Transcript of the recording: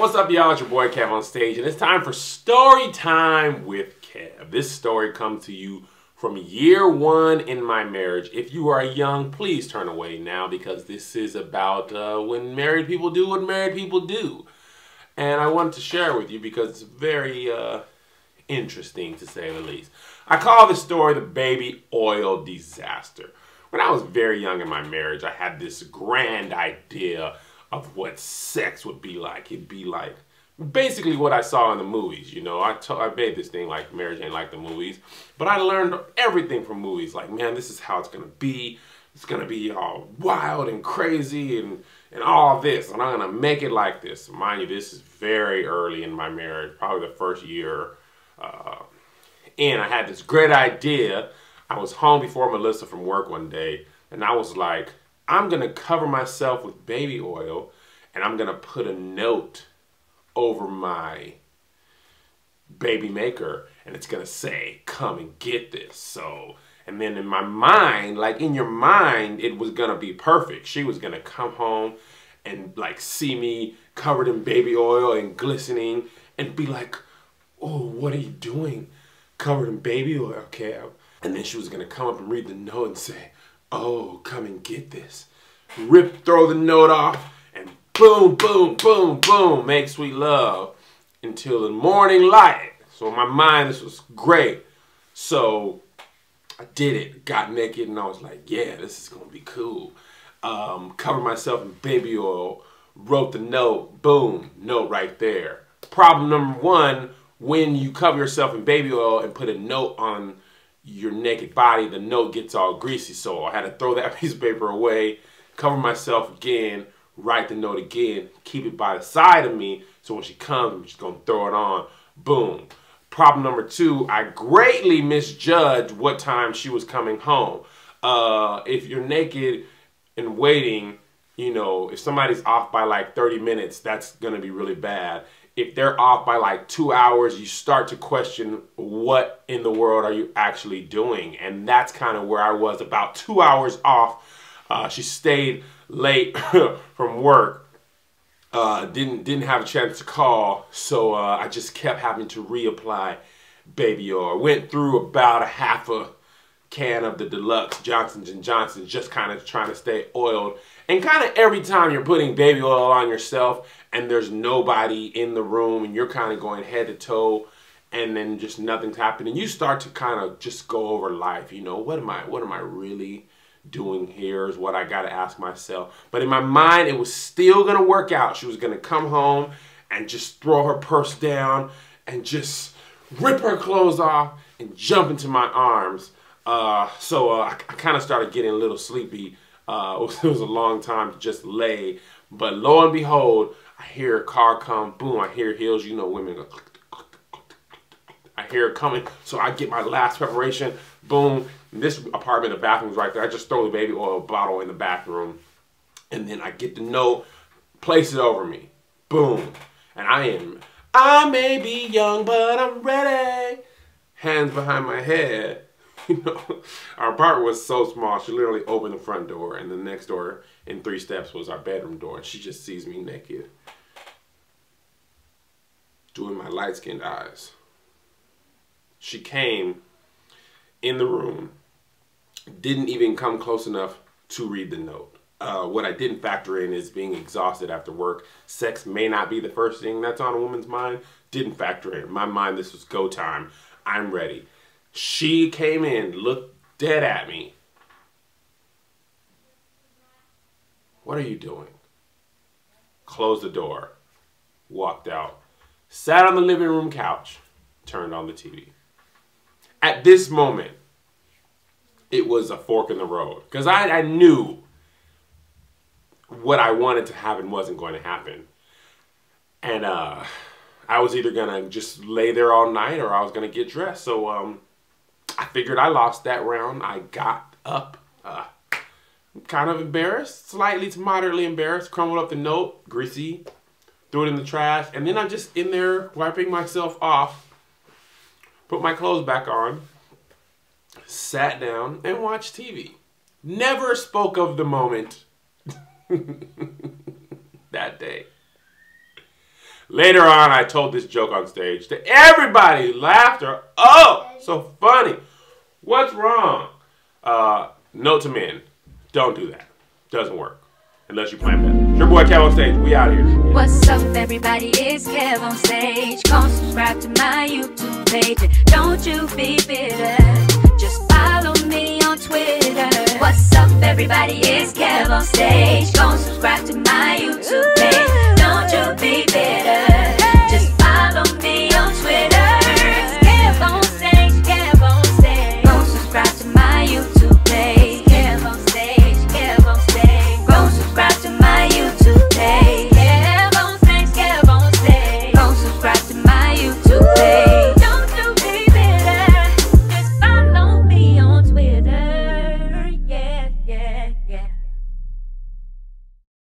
What's up, y'all? It's your boy Kev on stage, and it's time for story time with Kev. This story comes to you from year one in my marriage. If you are young, please turn away now because this is about when married people do what married people do. And I wanted to share with you because it's very interesting, to say the least. I call this story the baby oil disaster. When I was very young in my marriage, I had this grand idea of what sex would be like. It'd be like basically what I saw in the movies. You know, I made this thing like marriage ain't like the movies, but I learned everything from movies. Like, man, this is how it's gonna be. It's gonna be all wild and crazy and all this, and I'm gonna make it like this. Mind you, this is very early in my marriage, probably the first year. And I had this great idea. I was home before Melissa from work one day, and I was like, I'm gonna cover myself with baby oil, and I'm gonna put a note over my baby maker, and it's gonna say, come and get this. So, and then in my mind, like in your mind, it was gonna be perfect. She was gonna come home and like see me covered in baby oil and glistening and be like, oh, what are you doing? Covered in baby oil, Kev. And then she was gonna come up and read the note and say, oh, come and get this. Throw the note off, and boom, boom, boom, boom, make sweet love until the morning light. So in my mind, this was great. So I did it, got naked, and I was like, yeah, this is gonna be cool. Covered myself in baby oil, wrote the note, boom, note right there. Problem number one, when you cover yourself in baby oil and put a note on your naked body, the note gets all greasy. So I had to throw that piece of paper away, cover myself again, write the note again, keep it by the side of me, so when she comes, I'm just gonna throw it on. Boom. Problem number two, I greatly misjudged what time she was coming home. If you're naked and waiting, you know, if somebody's off by like 30 minutes, that's gonna be really bad. If they're off by like 2 hours, you start to question what in the world are you actually doing? And that's kind of where I was, about 2 hours off. She stayed late from work, didn't have a chance to call, so I just kept having to reapply baby oil. Went through about a half a can of the deluxe Johnson & Johnson, just kind of trying to stay oiled. And kind of every time you're putting baby oil on yourself and there's nobody in the room and you're kind of going head to toe and then just nothing's happening, you start to kind of just go over life. You know, what am I really doing here is what I got to ask myself. But in my mind, it was still going to work out. She was going to come home and just throw her purse down and just rip her clothes off and jump into my arms. So I kind of started getting a little sleepy. It was a long time to just lay, but lo and behold, I hear a car come, boom, I hear heels, you know, women go click, click, click, click, click. I hear it coming, so I get my last preparation, boom. This apartment, the bathroom's right there. I just throw the baby oil bottle in the bathroom, and then I get the note, place it over me, boom. And I may be young, but I'm ready. Hands behind my head. You know, our apartment was so small, she literally opened the front door, and the next door in 3 steps was our bedroom door, and she just sees me naked, doing my light-skinned eyes. She came in the room, didn't even come close enough to read the note. What I didn't factor in is being exhausted after work. Sex may not be the first thing that's on a woman's mind. Didn't factor in. In my mind, this was go time. I'm ready. She came in, looked dead at me. What are you doing? Closed the door, walked out, sat on the living room couch, turned on the TV. At this moment, it was a fork in the road because I knew what I wanted to happen wasn't going to happen. And I was either going to just lay there all night or I was going to get dressed. So I figured I lost that round. I got up, kind of embarrassed, slightly to moderately embarrassed, crumbled up the note, greasy, threw it in the trash, and then I'm just in there wiping myself off, put my clothes back on, sat down, and watched TV. Never spoke of the moment that day. Later on, I told this joke on stage to everybody. Laughter. Oh, so funny. What's wrong? Note to men, don't do that. Doesn't work. Unless you plan better. It's your boy KevOnStage. We out here. What's up, everybody? It's KevOnStage. Come subscribe to my YouTube page. Don't you be bitter. Just follow me on Twitter. What's up, everybody? It's KevOnStage. Come subscribe to my YouTube